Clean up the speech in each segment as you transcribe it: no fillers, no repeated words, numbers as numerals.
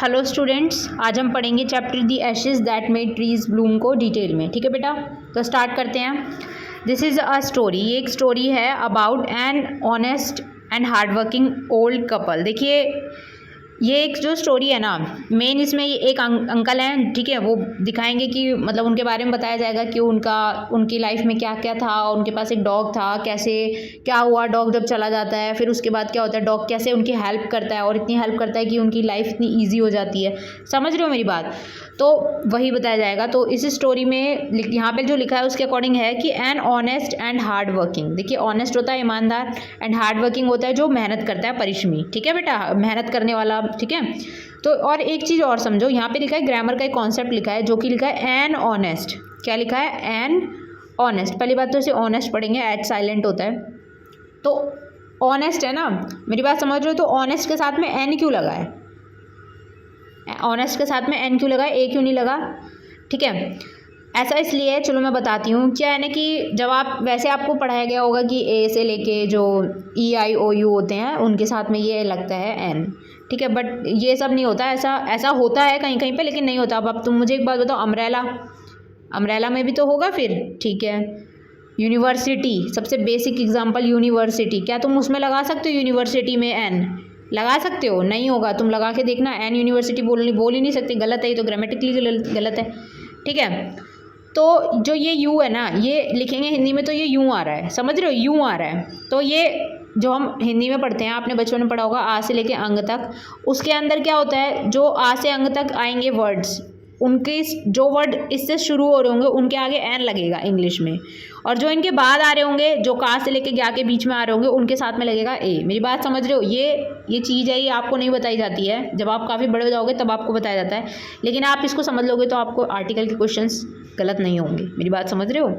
Hello students, आज हम पढ़ेंगे chapter the ashes that made trees Bloom को डिटेल में। ठीक है बेटा, तो स्टार्ट करते हैं। This is a story. ये एक स्टोरी है about an honest and hardworking old couple. देखिए, ये एक जो स्टोरी है ना, मेन इसमें ये एक अंकल हैं, ठीक है। वो दिखाएंगे कि मतलब उनके बारे में बताया जाएगा कि उनकी लाइफ में क्या क्या था। उनके पास एक डॉग था, कैसे क्या हुआ, डॉग जब चला जाता है फिर उसके बाद क्या होता है, डॉग कैसे उनकी हेल्प करता है और इतनी हेल्प करता है कि उनकी लाइफ इतनी ईजी हो जाती है। समझ रहे हो मेरी बात? तो वही बताया जाएगा। तो इस स्टोरी में यहाँ पे जो लिखा है उसके अकॉर्डिंग है कि an honest and hard working. देखिए, ऑनेस्ट होता है ईमानदार, एंड हार्ड वर्किंग होता है जो मेहनत करता है, परिश्रमी। ठीक है बेटा, मेहनत करने वाला। ठीक है, तो और एक चीज़ और समझो, यहाँ पे लिखा है ग्रामर का एक कॉन्सेप्ट लिखा है जो कि लिखा है एन ऑनेस्ट। क्या लिखा है? An honest. पहली बात तो इसे ऑनेस्ट पढ़ेंगे, एच साइलेंट होता है। तो ऑनेस्ट है ना, मेरी बात समझ रहे हो? तो ऑनेस्ट के साथ में एन क्यों लगा है? ऑनेस्ट के साथ में एन क्यों लगा है, ए क्यों नहीं लगा? ठीक है, ऐसा इसलिए है, चलो मैं बताती हूँ। क्या है ना कि जब आप वैसे आपको पढ़ाया गया होगा कि ए से लेके जो ई आई ओ यू होते हैं उनके साथ में ये लगता है एन। ठीक है, बट ये सब नहीं होता, ऐसा होता है कहीं कहीं पे, लेकिन नहीं होता। अब तुम मुझे एक बात बताओ, अम्ब्रेला में भी तो होगा फिर। ठीक है, यूनिवर्सिटी, सबसे बेसिक एग्जाम्पल यूनिवर्सिटी, क्या तुम उसमें लगा सकते हो यूनिवर्सिटी में एन? लगा सकते हो? नहीं होगा, तुम लगा के देखना। एन यूनिवर्सिटी बोल ही नहीं सकते, गलत है, ये तो ग्रामेटिकली गलत है। ठीक है, तो जो ये यू है ना, ये लिखेंगे हिंदी में तो ये यूँ आ रहा है, समझ रहे हो? यूँ आ रहा है। तो ये जो हम हिंदी में पढ़ते हैं, आपने बचपन में पढ़ा होगा आ से लेके अंग तक, उसके अंदर क्या होता है, जो आ से अंग तक आएंगे वर्ड्स, उनके जो वर्ड इससे शुरू हो रहे होंगे उनके आगे एन लगेगा इंग्लिश में, और जो इनके बाद आ रहे होंगे, जो का से लेके ज्ञा के बीच में आ रहे होंगे, उनके साथ में लगेगा ए। मेरी बात समझ रहे हो? ये चीज़ है, ये आपको नहीं बताई जाती है। जब आप काफ़ी बड़े हो जाओगे तब आपको बताया जाता है, लेकिन आप इसको समझ लोगे तो आपको आर्टिकल के क्वेश्चंस गलत नहीं होंगे। मेरी बात समझ रहे हो?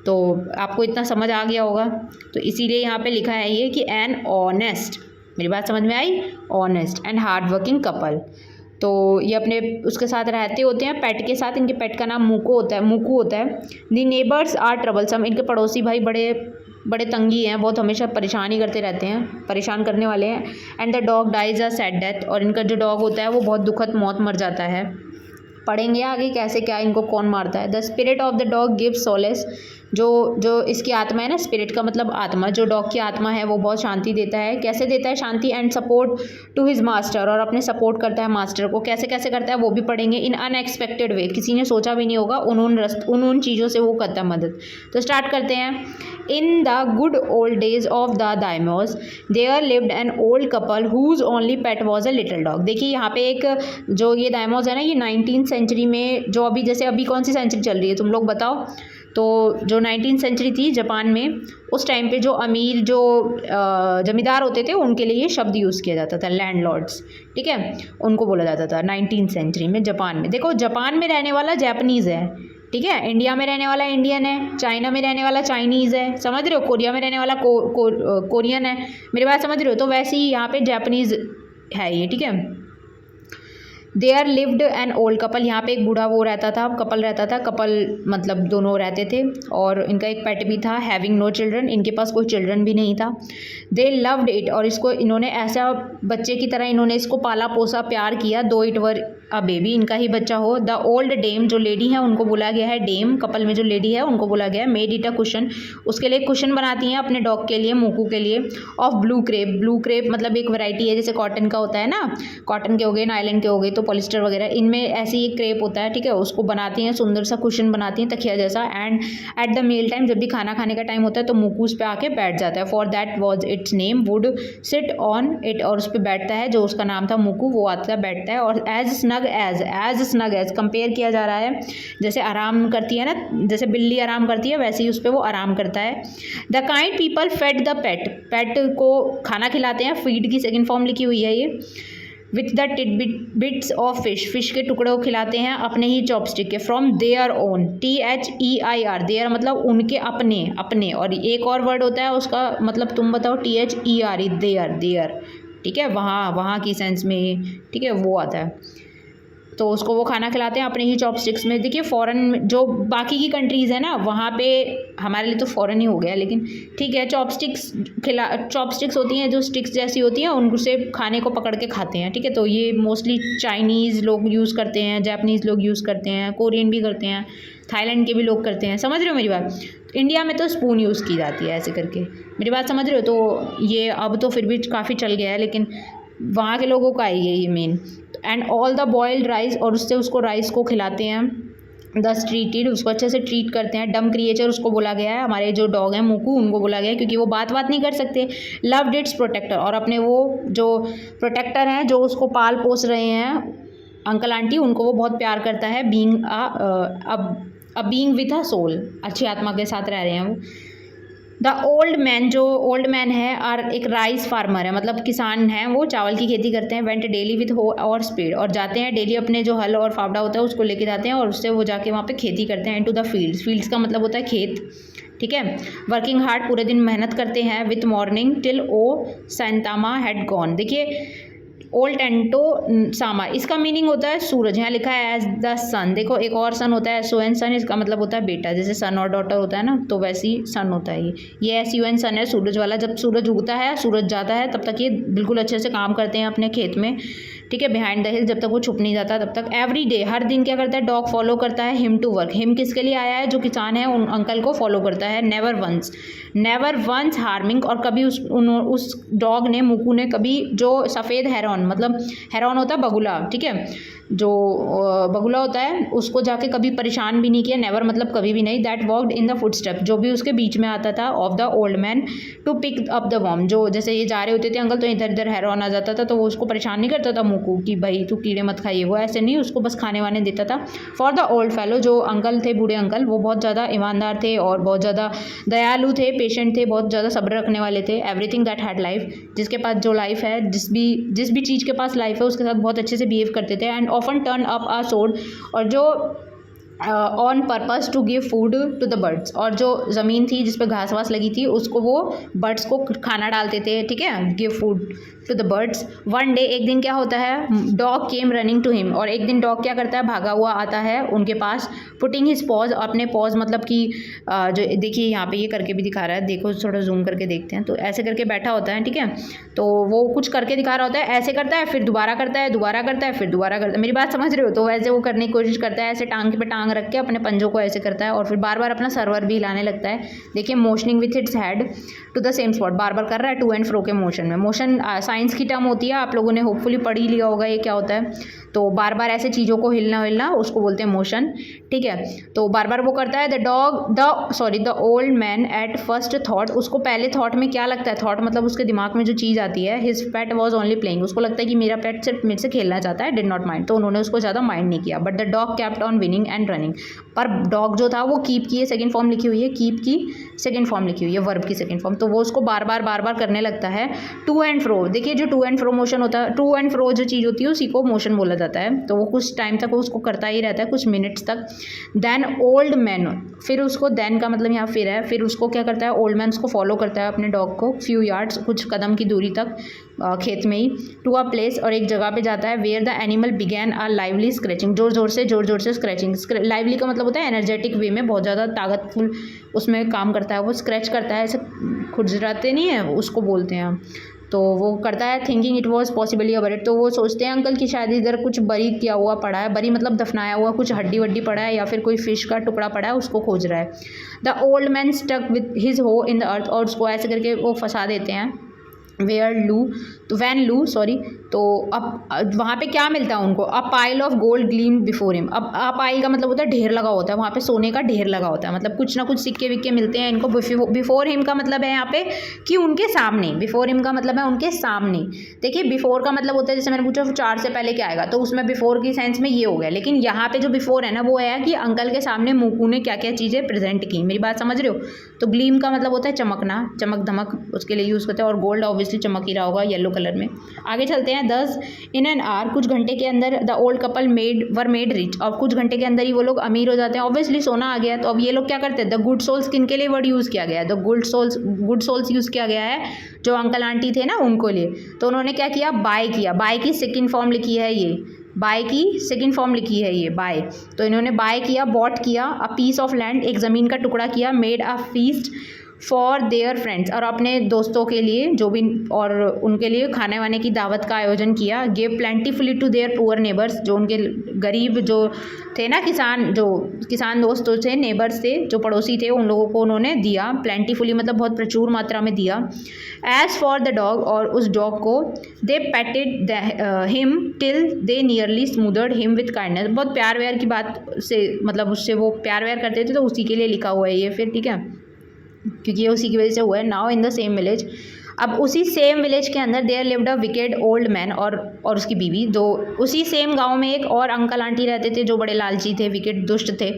तो आपको इतना समझ आ गया होगा, तो इसीलिए यहाँ पे लिखा है ये कि एन ऑनेस्ट। मेरी बात समझ में आई? Honest and hard working couple. तो ये अपने उसके साथ रहते होते हैं, पेट के साथ। इनके पेट का नाम मूकू होता है। दी नेबर्स आर ट्रबलसम। इनके पड़ोसी भाई बड़े तंगी हैं, बहुत हमेशा परेशान ही करते रहते हैं, परेशान करने वाले हैं। And the dog dies a sad death. और इनका जो डॉग होता है वो बहुत दुखद मौत मर जाता है। पढ़ेंगे आगे कैसे क्या इनको कौन मारता है। The spirit of the dog gives solace. जो इसकी आत्मा है ना, स्पिरिट का मतलब आत्मा, जो डॉग की आत्मा है वो बहुत शांति देता है। कैसे देता है शांति? And support to his master. और अपने सपोर्ट करता है मास्टर को। कैसे कैसे करता है वो भी पढ़ेंगे। इन अनएक्सपेक्टेड वे, किसी ने सोचा भी नहीं होगा, उन चीज़ों से वो करता है मदद। तो स्टार्ट करते हैं। In the good old days of the daimyos there lived an old couple whose only pet was a little dog. देखिए, यहाँ पे एक जो ये दाइमोस है ना, ये 19th सेंचुरी में, जो अभी कौन सी सेंचुरी चल रही है तुम लोग बताओ? तो जो 19th सेंचुरी थी जापान में, उस टाइम पे जो अमीर जो जमींदार होते थे उनके लिए ये शब्द यूज़ किया जाता था, लैंडलॉर्ड्स। ठीक है, उनको बोला जाता था 19th सेंचुरी में जापान में। देखो, जापान में रहने वाला जापानीज़ है, ठीक है। इंडिया में रहने वाला इंडियन है, चाइना में रहने वाला चाइनीज़ है, समझ रहे हो? कोरिया में रहने वाला कोरियन है। मेरी बात समझ रहे हो? तो वैसे ही यहाँ पे जापानीज़ है ये। ठीक है, there lived an old couple. यहाँ पे एक बूढ़ा वो रहता था, कपल रहता था। कपल मतलब दोनों रहते थे, और इनका एक पेट भी था, हैविंग नो चिल्ड्रन। इनके पास कोई चिल्ड्रन भी नहीं था। They loved it. और इसको इन्होंने ऐसा बच्चे की तरह इन्होंने इसको पाला पोसा, प्यार किया। दो इट वर अ बेबी, इनका ही बच्चा हो। द ओल्ड डेम, जो लेडी है उनको बोला गया है डेम, कपल में जो लेडी है उनको बोला गया है। मेड इट अ कुशन, उसके लिए कुशन बनाती हैं अपने डॉग के लिए, मूकू के लिए। Of blue crepe. Blue crepe मतलब एक वैरायटी है, जैसे कॉटन का होता है ना, कॉटन के हो गए, नायलन के हो गए, तो पॉलिस्टर वगैरह, इनमें ऐसी एक क्रेप होता है। ठीक है, उसको बनाती हैं, सुंदर सा कुशन बनाती हैं, तकिया जैसा। And at the meal time, जब भी खाना खाने का टाइम होता है तो मूकू उस पर आके बैठ जाता है। For that was it's name. Would sit on it, और उस पर बैठता है, जो उसका नाम था मूकू, वो आता है, बैठता है। और एज स्नग एज कंपेयर किया जा रहा है, जैसे आराम करती है ना, जैसे बिल्ली आराम करती है वैसे ही उस पर वो आराम करता है। The kind people fed the pet. Pet को खाना खिलाते हैं, फीड की सेकेंड फॉर्म लिखी हुई है ये। With the bits of fish के टुकड़े को खिलाते हैं अपने ही चॉपस्टिक के। From their own, THEIR, their मतलब उनके अपने। और एक और वर्ड होता है उसका मतलब तुम बताओ, THERE, देयर। ठीक है, वहाँ की सेंस में, ठीक है, वो आता है। तो उसको वो खाना खिलाते हैं अपने ही चॉपस्टिक्स में। देखिए फ़ॉरेन जो बाकी की कंट्रीज़ है ना, वहाँ पे हमारे लिए तो फ़ॉरेन ही हो गया, लेकिन ठीक है, चॉपस्टिक्स होती हैं जो स्टिक्स जैसी होती हैं, उनसे खाने को पकड़ के खाते हैं, ठीक है। तो ये मोस्टली चाइनीज़ लोग यूज़ करते हैं, जापानीज़ लोग यूज़ करते हैं, कोरियन भी करते हैं, थाईलैंड के भी लोग करते हैं। समझ रहे हो मेरी बात? इंडिया में तो स्पून यूज़ की जाती है ऐसे करके, मेरी बात समझ रहे हो? तो ये अब तो फिर भी काफ़ी चल गया है, लेकिन वहाँ के लोगों का है ये main. And all the boiled rice, और उससे उसको राइस को खिलाते हैं। दस ट्रीटेड, उसको अच्छे से ट्रीट करते हैं। डम क्रिएचर उसको बोला गया है, हमारे जो डॉग हैं मूकू, उनको बोला गया है क्योंकि वो बात नहीं कर सकते। लव्ड इट्स प्रोटेक्टर, और अपने वो जो प्रोटेक्टर हैं जो उसको पाल पोस रहे हैं अंकल आंटी, उनको वो बहुत प्यार करता है। बीइंग विथ अ सोल, अच्छी आत्मा के साथ रह रहे हैं वो। द ओल्ड मैन, जो ओल्ड मैन है और एक राइस फार्मर है, मतलब किसान हैं, वो चावल की खेती करते हैं। वेंट डेली विथ हो और स्पीड, और जाते हैं डेली अपने जो हल और फावड़ा होता है उसको लेके जाते हैं, और उससे वो जाके वहाँ पे खेती करते हैं। इनटू द फील्ड्स का मतलब होता है खेत, ठीक है। वर्किंग हार्ड, पूरे दिन मेहनत करते हैं। With morning till O Santama had gone, देखिए ओल्ड टेंटो सामा, इसका मीनिंग होता है सूरज, यहाँ लिखा है एज द सन। देखो एक और सन होता है SON सन, इसका मतलब होता है बेटा, जैसे सन और डॉटर होता है ना, तो वैसे ही सन होता है ये SUN सन है, सूरज वाला। जब सूरज उगता है, सूरज जाता है, तब तक ये बिल्कुल अच्छे से काम करते हैं अपने खेत में, ठीक है। बिहाइंड द हिल, जब तक वो छुप नहीं जाता तब तक। एवरी डे, हर दिन क्या करता है, डॉग फॉलो करता है हिम टू वर्क। हिम किसके लिए आया है, जो किसान है उन अंकल को फॉलो करता है। नेवर वंस हार्मिंग, और कभी उस डॉग ने, मुकू ने, कभी जो सफ़ेद हेरॉन, मतलब हेरॉन होता है बगुला, ठीक है, जो बगुला होता है, उसको जाके कभी परेशान भी नहीं किया। नेवर मतलब कभी भी नहीं। That walked in the footstep, जो भी उसके बीच में आता था, of the old man to pick up the worm, जो जैसे ये जा रहे होते थे अंकल तो इधर इधर हेरॉन आ जाता था, तो वो उसको परेशान नहीं करता था मुकू कि भाई तू कीड़े मत खाइए, वो ऐसे नहीं, उसको बस खाने वाने देता था। फॉर द ओल्ड फेलो, जो अंकल थे, बूढ़े अंकल, वो बहुत ज़्यादा ईमानदार थे और बहुत ज़्यादा दयालु थे, पेशेंट थे, बहुत ज़्यादा सब्र रखने वाले थे। एवरीथिंग दैट हैड लाइफ, जिसके पास जो लाइफ है, जिस भी चीज़ के पास लाइफ है उसके साथ बहुत अच्छे से बिहेव करते थे। And often turn up a sod, और जो on purpose to give food to the birds, और जो ज़मीन थी जिस पे घास वास लगी थी उसको वो बर्ड्स को खाना डालते थे, ठीक है, give food to the birds. One day, एक दिन क्या होता है, dog came running to him, और एक दिन डॉग क्या करता है, भागा हुआ आता है उनके पास। पुटिंग हिज पॉज, अपने पॉज मतलब कि जो देखिए यहाँ पे ये करके भी दिखा रहा है, देखो थोड़ा जूम करके देखते हैं, तो ऐसे करके बैठा होता है, ठीक है, तो वो कुछ करके दिखा रहा होता है, ऐसे करता है, फिर दोबारा करता है, दोबारा करता है, फिर दोबारा करता है। मेरी बात समझ रहे हो? तो वैसे वो करने की कोशिश करता है, ऐसे टांग पे टांग रख के अपने पंजों को ऐसे करता है, और फिर बार बार अपना सर्वर भी हिलाने लगता है। देखिए motioning with its head to the same spot, बार बार कर रहा है टू एंड फ्रो के मोशन में। मोशन साइंस की टर्म होती है, आप लोगों ने होपफुली पढ़ ही लिया होगा ये क्या होता है। तो बार बार ऐसे चीज़ों को हिलना उसको बोलते हैं मोशन, ठीक है। तो बार बार वो करता है। The old man at first thought, उसको पहले थॉट में क्या लगता है, थॉट मतलब उसके दिमाग में जो चीज़ आती है, his pet was only playing, उसको लगता है कि मेरा पेट सिर्फ मेरे से खेलना चाहता है, डिड नॉट माइंड, तो उन्होंने उसको ज़्यादा माइंड नहीं किया। But the dog kept on winning and running, पर डॉग जो था वो कीप की सेकंड फॉर्म लिखी हुई है, कीप की सेकंड फॉर्म लिखी हुई है, वर्ब की सेकंड फॉर्म, तो वो उसको बार बार करने लगता है। टू एंड फ्रो, देखिए जो टू एंड फ्रो मोशन होता है, टू एंड फ्रो जो चीज़ होती है उसी को मोशन बोला जाता है, तो वो कुछ टाइम तक उसको करता ही रहता है, कुछ मिनट्स तक। देन ओल्ड मैन, फिर उसको देन का मतलब यहाँ फिर है, फिर उसको क्या करता है, ओल्ड मैन उसको फॉलो करता है अपने डॉग को फ्यू यार्ड्स, कुछ कदम की दूरी तक, खेत में ही, टू अ प्लेस, और एक जगह पे जाता है, where the animal began a lively scratching, जोर जोर से स्क्रैचिंग। लाइवली का मतलब होता है एनर्जेटिक वे में, बहुत ज़्यादा ताकतफुल उसमें काम करता है, वो स्क्रैच करता है, ऐसे खुजराते नहीं है उसको बोलते हैं, तो वो करता है। थिंकिंग इट वॉज पॉसिबली अ बरी, तो वो सोचते हैं अंकल कि शायद इधर कुछ बरी किया हुआ पड़ा है, बरी मतलब दफनाया हुआ कुछ हड्डी वड्डी पड़ा है, या फिर कोई फिश का टुकड़ा पड़ा है, उसको खोज रहा है। The old man stuck with his hoe in the earth, और उसको ऐसे करके वो फंसा देते हैं। वैन लू, तो अब वहाँ पे क्या मिलता है उनको, a pile of gold gleam before him. अब अ पाइल का मतलब होता है ढेर लगा होता है, वहाँ पे सोने का ढेर लगा होता है, मतलब कुछ ना कुछ सिक्के विक्के मिलते हैं इनको। बिफोर हिम का मतलब है यहाँ पे कि उनके सामने, बिफोर हिम का मतलब है उनके सामने। देखिए बिफोर का मतलब होता है, जैसे मैंने पूछा 4 से पहले क्या आएगा, तो उसमें बिफोर की सेंस में ये हो गया, लेकिन यहाँ पे जो बिफोर है ना वो है कि अंकल के सामने मुकू ने क्या क्या चीज़ें प्रेजेंट की। मेरी बात समझ रहे हो? तो ग्लीम का मतलब होता है चमकना, चमक धमक, उसके लिए यूज़ करते हैं, और गोल्ड ऑब्वियसली चमक ही रहा होगा येलो कलर में। आगे चलते हैं। 10 इन एन आवर, कुछ घंटे के अंदर the old couple were made rich, और कुछ घंटे के अंदर ही वो लोग अमीर हो जाते हैं। ऑब्वियसली सोना आ गया, तो अब ये लोग क्या करते हैं, द गुड सोल्स, किन के लिए वर्ड यूज़ किया गया है, द गुड सोल्स यूज़ किया गया है, जो अंकल आंटी थे ना उनको लिए। तो उन्होंने क्या किया, बाय किया, बाय की सेकंड फॉर्म लिखी है ये, बाय की सेकंड फॉर्म लिखी है ये बाय, तो इन्होंने बाय किया, बॉट किया अ पीस ऑफ लैंड, एक ज़मीन का टुकड़ा किया, made a feast for their friends, और अपने दोस्तों के लिए जो भी, और उनके लिए खाने वाने की दावत का आयोजन किया। Give plentifully to their poor neighbours, जो उनके गरीब जो थे ना, किसान दोस्त थे, नेबर्स थे, जो पड़ोसी थे, उन लोगों को उन्होंने दिया। प्लेंटीफुली मतलब बहुत प्रचुर मात्रा में दिया। एज फॉर द डॉग, और उस डॉग को, they petted him till they nearly smothered him with kindness, बहुत प्यार व्यार की बात से, मतलब उससे वो प्यार व्यार करते थे, तो उसी के लिए लिखा हुआ है ये फिर, ठीक है, क्योंकि ये उसी की वजह से हुआ है। Now in the same village, अब उसी सेम विलेज के अंदर there lived a wicked old man और उसकी बीवी, जो उसी सेम गांव में एक और अंकल आंटी रहते थे जो बड़े लालची थे, विकेड दुष्ट थे,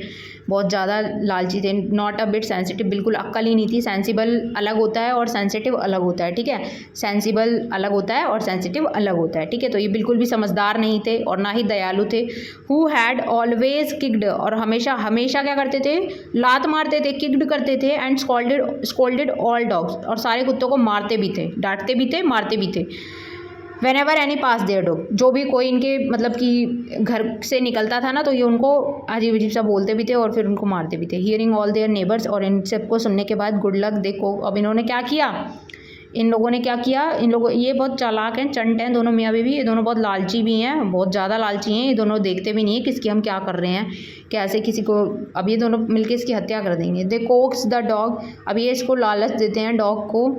बहुत ज़्यादा लालची थे। नॉट अ बिट सेंसिटिव, बिल्कुल अक्ल ही नहीं थी। सेंसिबल अलग होता है और सेंसिटिव अलग होता है, ठीक है, सेंसिबल अलग होता है और सेंसिटिव अलग होता है, ठीक है। तो ये बिल्कुल भी समझदार नहीं थे और ना ही दयालु थे। हु हैड ऑलवेज किक्ड, और हमेशा हमेशा क्या करते थे, लात मारते थे, किक्ड करते थे, एंड स्कॉल्डेड ऑल डॉग्स, और सारे कुत्तों को मारते भी थे, डांटते भी थे, मारते भी थे। Whenever any pass their dog, जो भी कोई इनके मतलब कि घर से निकलता था ना, तो ये उनको अजीब अजीब सा बोलते भी थे और फिर उनको मारते भी थे। हियरिंग ऑल देयर नेबर्स, और इन सबको सुनने के बाद, गुड लक, देखो अब इन्होंने क्या किया, इन लोगों ने क्या किया, इन लोगों, ये बहुत चालाक हैं, चंट हैं दोनों मियाँ बीवी, ये दोनों बहुत लालची भी हैं, बहुत ज़्यादा लालची हैं, ये दोनों देखते भी नहीं है किसकी हम क्या कर रहे हैं, कैसे किसी को, अब ये दोनों मिलके इसकी हत्या कर देंगे। दे कोक्स द डॉग, अब ये इसको लालच देते हैं डॉग को,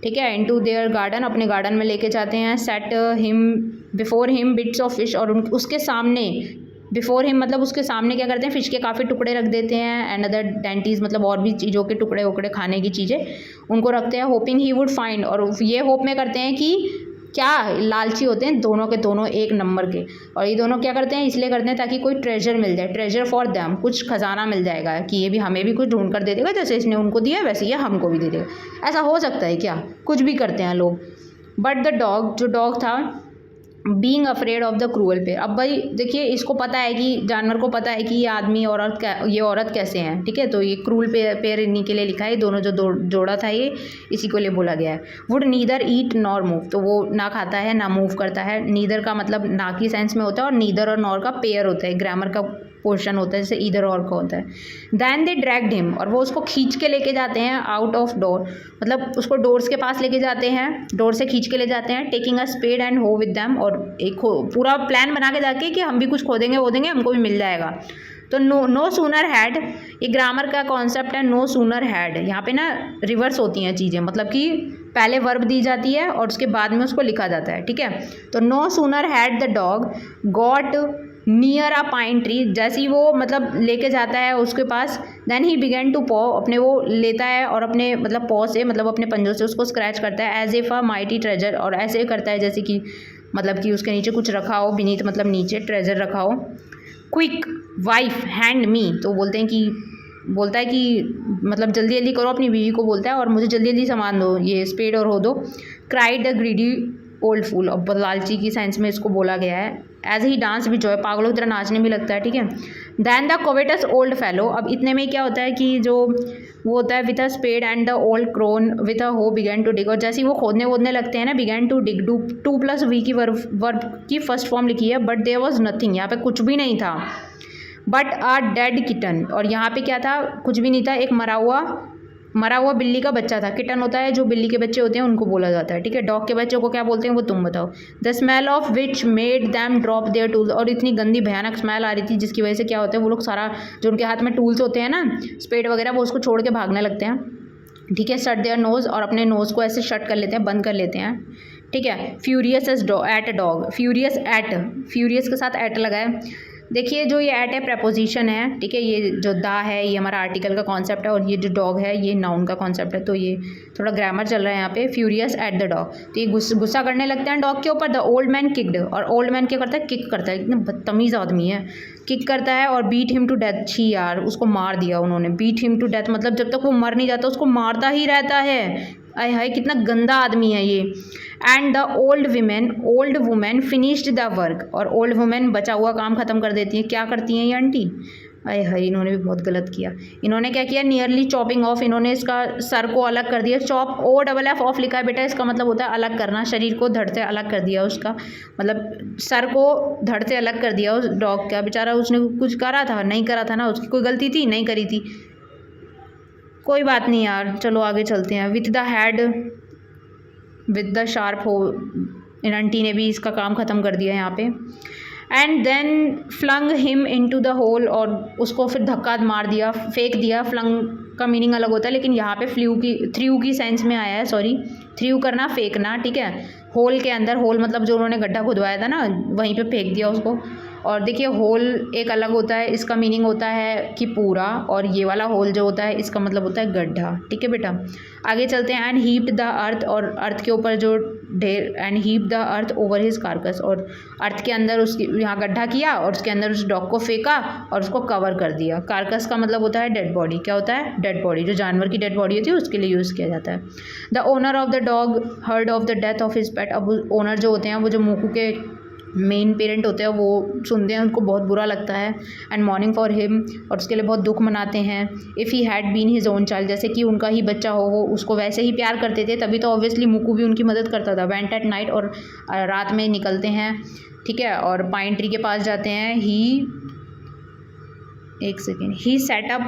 ठीक है, इनटू देयर गार्डन, अपने गार्डन में लेके जाते हैं। Set him before him bits of fish, और उसके सामने, बिफोर हिम मतलब उसके सामने क्या करते हैं, फ़िश के काफ़ी टुकड़े रख देते हैं, एंड अदर डेंटीज मतलब और भी चीज़ों के टुकड़े वुकड़े, खाने की चीज़ें उनको रखते हैं। होपिंग ही वुड फाइंड, और ये होप में करते हैं कि, क्या लालची होते हैं दोनों के दोनों एक नंबर के, और ये दोनों क्या करते हैं, इसलिए करते हैं ताकि कोई ट्रेजर मिल जाए, ट्रेजर फॉर देम, कुछ खजाना मिल जाएगा कि ये भी हमें भी कुछ ढूंढ कर दे देगा, जैसे इसने उनको दिया वैसे ये हमको भी दे देगा। ऐसा हो सकता है क्या, कुछ भी करते हैं लोग। बट द डॉग, जो डॉग था, being afraid of the cruel pair, अब भाई देखिए इसको पता है कि, जानवर को पता है कि ये आदमी औरत, ये औरत कैसे हैं, ठीक है, तो ये क्रूअल पेयर इन्हीं के लिए लिखा है, दोनों जो जोड़ा था ये इसी को लिए बोला गया है। Would neither eat nor move, तो वो ना खाता है ना मूव करता है। नीदर का मतलब ना की सेंस में होता है, और नीदर और नॉर का पेयर होता है, ग्रामर का पोर्शन होता है, जैसे ईदर और का होता है। दैन दे ड्रैग्ड हिम, और वो उसको खींच के लेके जाते हैं आउट ऑफ डोर, मतलब उसको डोर्स के पास लेके जाते हैं, डोर से खींच के ले जाते हैं। टेकिंग अ स्पेड एंड हो विद दैम, और एक पूरा प्लान बना के जाके कि हम भी कुछ खोदेंगे वोदेंगे, हमको भी मिल जाएगा। तो नो सूनर हैड, ये ग्रामर का कॉन्सेप्ट है, नो सूनर हैड, यहाँ पे ना रिवर्स होती हैं चीज़ें, मतलब कि पहले वर्ब दी जाती है और उसके बाद में उसको लिखा जाता है, ठीक है। तो no sooner had the dog got near a pine tree, जैसे ही वो मतलब लेके जाता है उसके पास, then he began to paw, अपने वो लेता है और अपने मतलब पॉ से, मतलब अपने पंजों से उसको स्क्रैच करता है, as if a mighty treasure, और ऐसे करता है जैसे कि मतलब कि उसके नीचे कुछ रखा हो, बीनीथ मतलब नीचे ट्रेजर रखा हो। क्विक वाइफ हैंड मी, तो बोलता है कि मतलब जल्दी जल्दी करो, अपनी बीवी को बोलता है, और मुझे जल्दी जल्दी सामान दो, ये स्पेड और हो दो। Cried the greedy old fool, अब लालची की सेंस में इसको बोला गया है। एज ही डांस भी, जो है पागलों की तरह नाचने भी लगता है, ठीक है। दैन द कोवेटस ओल्ड फेलो, अब इतने में क्या होता है कि जो वो होता है, with a spade and the old crone with a hoe began to dig, और जैसे ही वो खोदने वोदने लगते हैं ना, बिगैन टू डिग, 2+V की वर्ब की फर्स्ट फॉर्म लिखी है, बट देयर वॉज नथिंग, यहाँ पे कुछ भी नहीं था। बट अ डेड किटन, और यहाँ पे क्या था, कुछ भी नहीं था, एक मरा हुआ बिल्ली का बच्चा था। किटन होता है जो बिल्ली के बच्चे होते हैं उनको बोला जाता है, ठीक है। डॉग के बच्चों को क्या बोलते हैं वो तुम बताओ। The smell of which made them drop there tools, और इतनी गंदी भयानक स्मेल आ रही थी जिसकी वजह से क्या होता है, वो लोग सारा जो उनके हाथ में टूल्स होते हैं ना, स्पेड वगैरह, वो उसको छोड़ के भागने लगते हैं, ठीक है। शट देयर नोज़, और अपने नोज़ को ऐसे शट कर लेते हैं, बंद कर लेते हैं, ठीक है। Furious at a dog, furious के साथ एट लगा है। देखिए जो ये एट है प्रेपोजिशन है, ठीक है, ये जो दा है ये हमारा आर्टिकल का कॉन्सेप्ट है, और ये जो डॉग है ये नाउन का कॉन्सेप्ट है, तो ये थोड़ा ग्रामर चल रहा है यहाँ पे। फ्यूरियस एट द डॉग, तो ये गुस्सा करने लगते हैं डॉग के ऊपर। द ओल्ड मैन किक्ड, और ओल्ड मैन क्या करता है, किक करता है, इतना बदतमीज़ आदमी है, किक करता है। और बीट हिम टू डेथ, छी यार उसको मार दिया उन्होंने, बीट हिम टू डेथ मतलब जब तक वो मर नहीं जाता उसको मारता ही रहता है। आय हाय कितना गंदा आदमी है ये। And the old women finished the work, और ओल्ड वुमेन बचा हुआ काम ख़त्म कर देती है। क्या करती हैं ये आंटी, अरे हरी, इन्होंने भी बहुत गलत किया। इन्होंने क्या किया, नियरली चॉपिंग ऑफ, इन्होंने इसका सर को अलग कर दिया। चॉप OFF ऑफ लिखा है बेटा, इसका मतलब होता है अलग करना, शरीर को धड़ से अलग कर दिया उसका, मतलब सर को धड़ से अलग कर दिया उस डॉग का। बेचारा उसने कुछ करा था, नहीं करा था ना, उसकी कोई गलती थी, नहीं करी थी। कोई बात नहीं यार, चलो आगे चलते हैं। With the head with the sharp हो, इन आंटी ने भी इसका काम ख़त्म कर दिया यहाँ पे। And then flung him into the hole, और उसको फिर धक्का मार दिया, फेंक दिया। फ्लंग का मीनिंग अलग होता है, लेकिन यहाँ पे थ्रू की सेंस में आया है, सॉरी, थ्रू करना, फेंकना, ठीक है। होल के अंदर, होल मतलब जो उन्होंने गड्ढा खुदवाया था ना, वहीं पे फेंक दिया उसको। और देखिए होल एक अलग होता है, इसका मीनिंग होता है कि पूरा, और ये वाला होल जो होता है इसका मतलब होता है गड्ढा, ठीक है बेटा। आगे चलते हैं। एंड हीप्ड द अर्थ, और अर्थ के ऊपर जो ढेर, and heap the earth over his carcass, और अर्थ के अंदर उसकी यहाँ गड्ढा किया और उसके अंदर उस डॉग को फेंका और उसको कवर कर दिया। कार्कस का मतलब होता है डेड बॉडी। क्या होता है? Dead body. जो जानवर की डेड बॉडी होती है उसके लिए यूज़ किया जाता है। The owner of the dog heard of the death of his pet. अब ओनर जो होते हैं, वो जो मूकू के मेन पेरेंट होते हैं, वो सुनते हैं, उनको बहुत बुरा लगता है। एंड मॉर्निंग फॉर हिम, और उसके लिए बहुत दुख मनाते हैं। If he had been his own child, जैसे कि उनका ही बच्चा हो, वो उसको वैसे ही प्यार करते थे, तभी तो ऑब्वियसली मुकू भी उनकी मदद करता था। वेंट एट नाइट, और रात में निकलते हैं, ठीक है, और पाइन ट्री के पास जाते हैं। ही सेट अप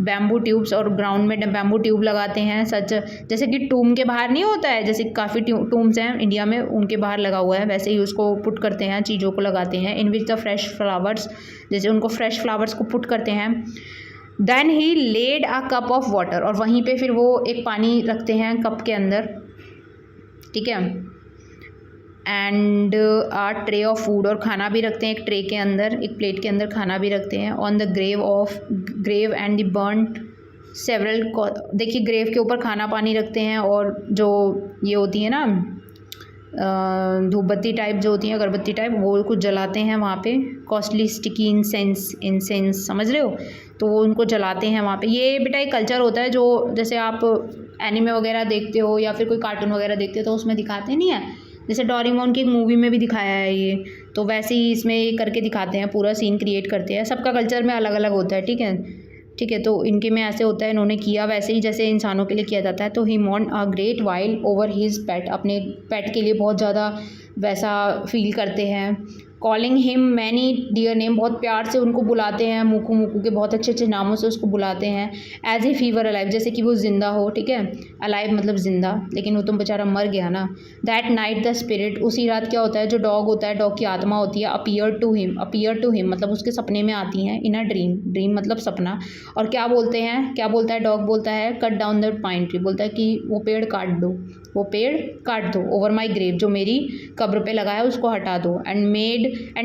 बैम्बू ट्यूब्स, और ग्राउंड में बैम्बू ट्यूब लगाते हैं, सच जैसे कि टूम के बाहर नहीं होता है, जैसे काफ़ी टूम्स हैं इंडिया में, उनके बाहर लगा हुआ है, वैसे ही उसको पुट करते हैं, चीज़ों को लगाते हैं। In which the fresh flowers, जैसे उनको फ्रेश फ्लावर्स को पुट करते हैं। Then he laid a cup of water, और वहीं पे फिर वो एक पानी रखते हैं कप के अंदर, ठीक है। And a tray of food, और खाना भी रखते हैं एक ट्रे के अंदर, एक प्लेट के अंदर खाना भी रखते हैं। On the grave and the burned several, देखिए ग्रेव के ऊपर खाना पानी रखते हैं, और जो ये होती है ना धूप बत्ती टाइप जो होती है, अगरबत्ती टाइप, वो कुछ जलाते हैं वहाँ पे। कॉस्टली स्टिकी इंसेंस, समझ रहे हो, तो वो उनको जलाते हैं वहाँ पे। ये बेटा एक कल्चर होता है, जो जैसे आप एनिमे वगैरह देखते हो या फिर कोई कार्टून वगैरह देखते हो तो उसमें दिखाते नहीं है, जैसे डोरेमोन की एक मूवी में भी दिखाया है ये, तो वैसे ही इसमें ये करके दिखाते हैं, पूरा सीन क्रिएट करते हैं। सबका कल्चर में अलग अलग होता है, ठीक है, तो इनके में ऐसे होता है, इन्होंने किया वैसे ही जैसे इंसानों के लिए किया जाता है। तो he mourned a great while over his pet, अपने पेट के लिए बहुत ज़्यादा वैसा फील करते हैं। Calling him many dear name, बहुत प्यार से उनको बुलाते हैं, मुकू के बहुत अच्छे अच्छे नामों से उसको बुलाते हैं। एज ए फीवर अलाइव, जैसे कि वो जिंदा हो, ठीक है, अलाइव मतलब जिंदा, लेकिन वो तो बेचारा मर गया ना। दैट नाइट द स्पिरिट, उसी रात क्या होता है, जो डॉग होता है, डॉग की आत्मा होती है, अपीयर टू हिम मतलब उसके सपने में आती हैं, इन अ ड्रीम मतलब सपना। और क्या बोलते हैं, क्या बोलता है डॉग, बोलता है cut down the pine tree, बोलता है कि वो पेड़ काट दो, ओवर माई ग्रेव, जो मेरी कब्र पे लगा है उसको हटा दो। And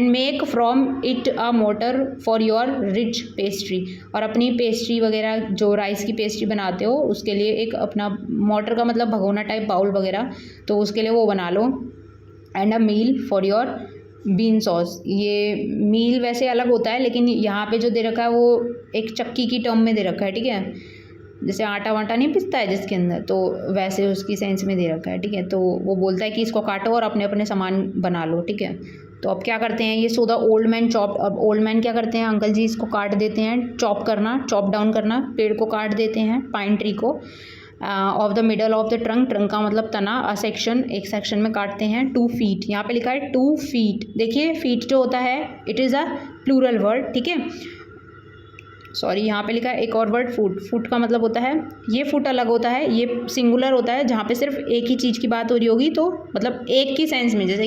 make from it a motor for your rich pastry, और अपनी पेस्ट्री वगैरह जो राइस की पेस्ट्री बनाते हो उसके लिए एक अपना मोटर का मतलब भगोना टाइप बाउल वगैरह, तो उसके लिए वो बना लो। And a meal for your bean sauce, ये मील वैसे अलग होता है, लेकिन यहाँ पे जो दे रखा है वो एक चक्की की टर्म में दे रखा है, ठीक है, जैसे आटा वाटा नहीं पिसता है जिसके अंदर, तो वैसे उसकी सेंस में दे रखा है, ठीक है। तो वो बोलता है कि इसको काटो और अपने अपने सामान बना लो, ठीक है। तो अब क्या करते हैं ये, so the old man chop, अब ओल्ड मैन क्या करते हैं, अंकल जी इसको काट देते हैं, चॉप डाउन करना, पेड़ को काट देते हैं, पाइन ट्री को। Of the middle of the trunk का मतलब तना, अ सेक्शन, एक सेक्शन में काटते हैं। 2 फीट, यहाँ पे लिखा है 2 फीट, देखिए फीट जो होता है it is a plural word, ठीक है, सॉरी यहाँ पे लिखा है एक और वर्ड फुट का मतलब होता है, ये फुट अलग होता है, ये सिंगुलर होता है जहाँ पे सिर्फ एक ही चीज़ की बात हो रही होगी, तो मतलब एक की सेंस में, जैसे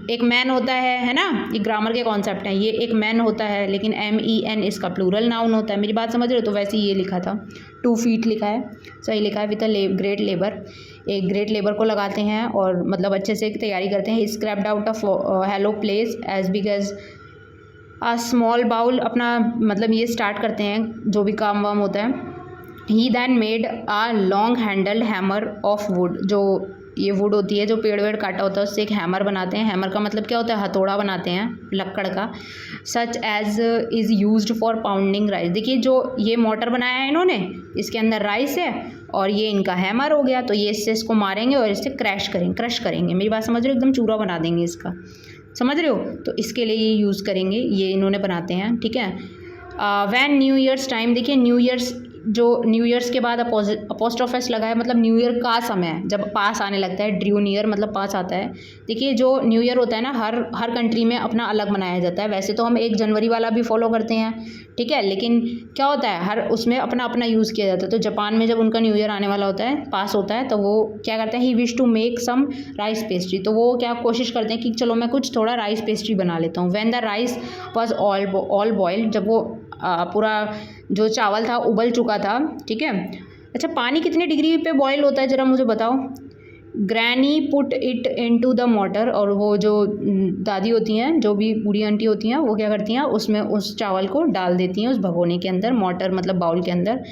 एक मैन होता है ना, ये ग्रामर के कॉन्सेप्ट हैं, ये एक मैन होता है, लेकिन MEN इसका प्लूरल नाउन होता है, मेरी बात समझ रहे हो, तो वैसे ही ये लिखा था 2 फीट लिखा है, सही लिखा है। विद अ ग्रेट लेबर, एक ग्रेट लेबर को लगाते हैं और मतलब अच्छे से तैयारी करते हैं। Scraped out of hollow place as big as a small bowl, अपना मतलब ये स्टार्ट करते हैं जो भी काम वाम होता है। He then made a long handled hammer of wood, जो ये वुड होती है जो पेड़ वेड़ काटा होता है उससे एक हैमर बनाते हैं। हैमर का मतलब क्या होता है, हथौड़ा बनाते हैं लक्कड़ का। Such as is used for pounding rice, देखिए जो ये मोटर बनाया है इन्होंने, इसके अंदर राइस है और ये इनका हैमर हो गया, तो ये इससे इसको मारेंगे और इससे क्रश करेंगे। मेरी बात समझ रहे हो, एकदम चूरा बना देंगे इसका, समझ रहे हो, तो इसके लिए ये यूज़ करेंगे, ये इन्होंने बनाते हैं, ठीक है। व्हेन न्यू ईयर्स टाइम, देखिए न्यू ईयर्स, जो न्यू ईयर्स के बाद अपोस्ट्रोफस लगा है, मतलब न्यू ईयर का समय जब पास आने लगता है, ड्रू ईयर मतलब पास आता है। देखिए जो न्यू ईयर होता है ना, हर कंट्री में अपना अलग मनाया जाता है। वैसे तो हम 1 जनवरी वाला भी फॉलो करते हैं, ठीक है, लेकिन क्या होता है हर उसमें अपना अपना यूज़ किया जाता है। तो जापान में जब उनका न्यू ईयर आने वाला होता है, पास होता है, तो वो क्या करते हैं, he wish to make some rice pastry, तो वो क्या कोशिश करते हैं कि चलो मैं कुछ थोड़ा राइस पेस्ट्री बना लेता हूँ। When the rice was all boiled, जब वो पूरा जो चावल था उबल चुका था, ठीक है। अच्छा, पानी कितने डिग्री पे बॉयल होता है ज़रा मुझे बताओ। Granny put it into the motor, और वो जो दादी होती हैं, जो भी बूढ़ी आंटी होती हैं, वो क्या करती हैं, उसमें उस चावल को डाल देती हैं उस भगोने के अंदर, मॉटर मतलब बाउल के अंदर।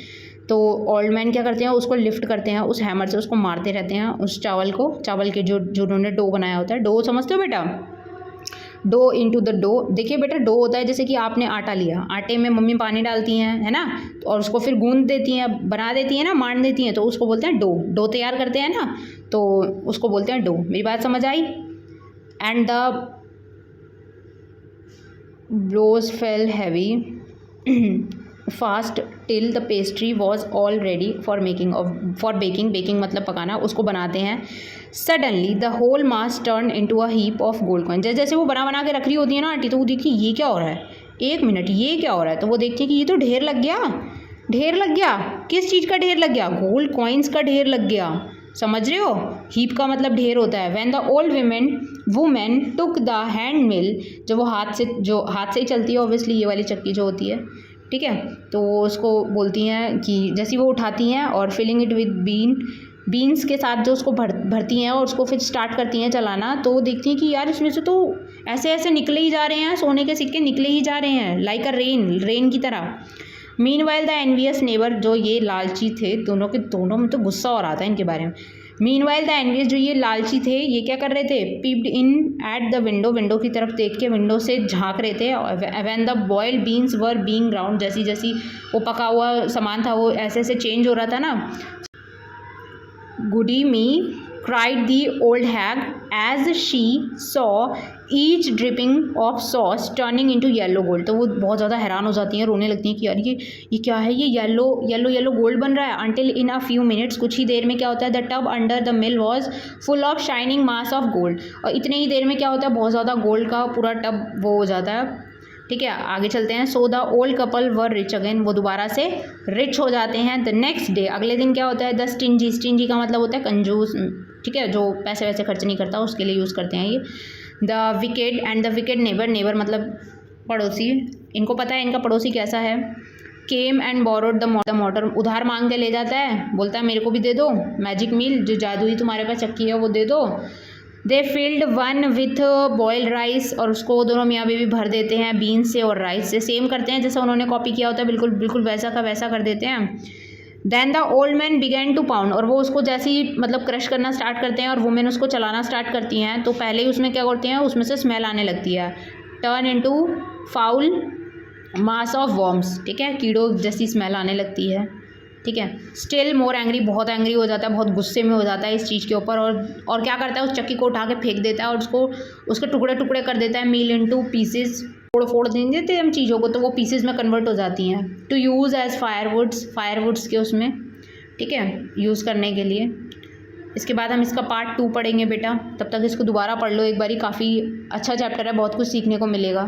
तो ओल्ड मैन क्या करते हैं, उसको लिफ्ट करते हैं उस हैमर से, उसको मारते रहते हैं उस चावल को, चावल के जो उन्होंने डो बनाया होता है। डो समझते हो बेटा, डो इनटू द डो। देखिए बेटा, डो होता है जैसे कि आपने आटा लिया, आटे में मम्मी पानी डालती हैं, है ना, और उसको फिर गूंद देती हैं, बना देती हैं ना, मान देती हैं, तो उसको बोलते हैं डो। डो तैयार करते हैं ना, तो उसको बोलते हैं डो। मेरी बात समझ आई। And the blows fell heavy fast till the pastry was all ready for baking। baking मतलब पकाना, उसको बनाते हैं। Suddenly the whole mass turn into a heap of gold coin. जैसे जैसे वो बना के रख रही होती है ना आंटी, तो वो देखती है ये क्या हो रहा है, 1 मिनट ये क्या हो रहा है, तो वो देखती है कि ये तो ढेर लग गया। ढेर लग गया, किस चीज़ का ढेर लग गया, गोल्ड कॉइन्स का ढेर लग गया। समझ रहे हो, हीप का मतलब ढेर होता है। When the old women took the hand mill, जब वो हाथ से ही चलती है ऑब्वियसली, ये वाली चक्की जो होती है, ठीक है, तो उसको बोलती हैं कि जैसी वो उठाती हैं और फिलिंग इट विद बीन्स के साथ जो उसको भरती हैं और उसको फिर स्टार्ट करती हैं चलाना, तो वो देखती हैं कि यार इसमें से तो ऐसे ऐसे निकले ही जा रहे हैं, सोने के सिक्के निकले ही जा रहे हैं, लाइक अ रेन की तरह। मीनवाइल द एनवियस नेबर, जो ये लालची थे, दोनों में तो गुस्सा हो रहा था इनके बारे में। मीनवाइल द एनवियस, जो ये लालची थे, ये क्या कर रहे थे, peeped in at the window की तरफ देख के विंडो से झांक रहे थे। When the boiled beans were being ground, जैसी वो पका हुआ सामान था वो ऐसे ऐसे चेंज हो रहा था ना। गुडी मी cried the old hag as she saw each dripping of sauce turning into yellow gold। तो वो बहुत ज़्यादा हैरान हो जाती हैं, रोने लगती हैं कि यार ये क्या है, ये येलो गोल्ड बन रहा है। until in a few minutes, कुछ ही देर में क्या होता है, the tub under the mill was full of shining mass of gold। और इतने ही देर में क्या होता है, बहुत ज़्यादा गोल्ड का पूरा टब वो हो जाता है, ठीक है। आगे चलते हैं। So the old couple were rich again, वो दोबारा से रिच हो जाते हैं। द नेक्स्ट डे, अगले दिन क्या होता है, द स्टिंजी का मतलब होता है कंजूस, ठीक है, जो पैसे वैसे खर्च नहीं करता, उसके लिए यूज़ करते हैं ये। The wicked and the wicked neighbour मतलब पड़ोसी, इनको पता है इनका पड़ोसी कैसा है। Came and borrowed the motor, उधार मांग के ले जाता है, बोलता है मेरे को भी दे दो मैजिक मील, जो जादुई तुम्हारे पास चक्की है वो दे दो। They filled one with boiled rice, और उसको दोनों मियाँ बीवी भर देते हैं बीन्स से और राइस से। सेम करते हैं जैसा उन्होंने कॉपी किया होता है, बिल्कुल वैसा का वैसा कर देते हैं। Then the old man began to pound, और वो उसको जैसे ही मतलब क्रश करना स्टार्ट करते हैं और वुमेन उसको चलाना स्टार्ट करती हैं, तो पहले ही उसमें क्या करते हैं, उसमें से स्मेल आने लगती है। Turn into foul mass of worms, ठीक है, कीड़ों जैसी स्मेल आने लगती है, ठीक है। स्टिल मोर एंग्री, बहुत एंग्री हो जाता है, बहुत गुस्से में हो जाता है इस चीज़ के ऊपर, और क्या करता है, उस चक्की को उठा के फेंक देता है और उसके टुकड़े कर देता है। मील इनटू पीसेस, फोड़ नहीं देते हम चीज़ों को, तो वो पीसेस में कन्वर्ट हो जाती हैं। टू यूज़ एज फायरवुड्स के उसमें, ठीक है, यूज़ करने के लिए। इसके बाद हम इसका पार्ट 2 पढ़ेंगे बेटा, तब तक इसको दोबारा पढ़ लो एक बारी, काफ़ी अच्छा चैप्टर है, बहुत कुछ सीखने को मिलेगा।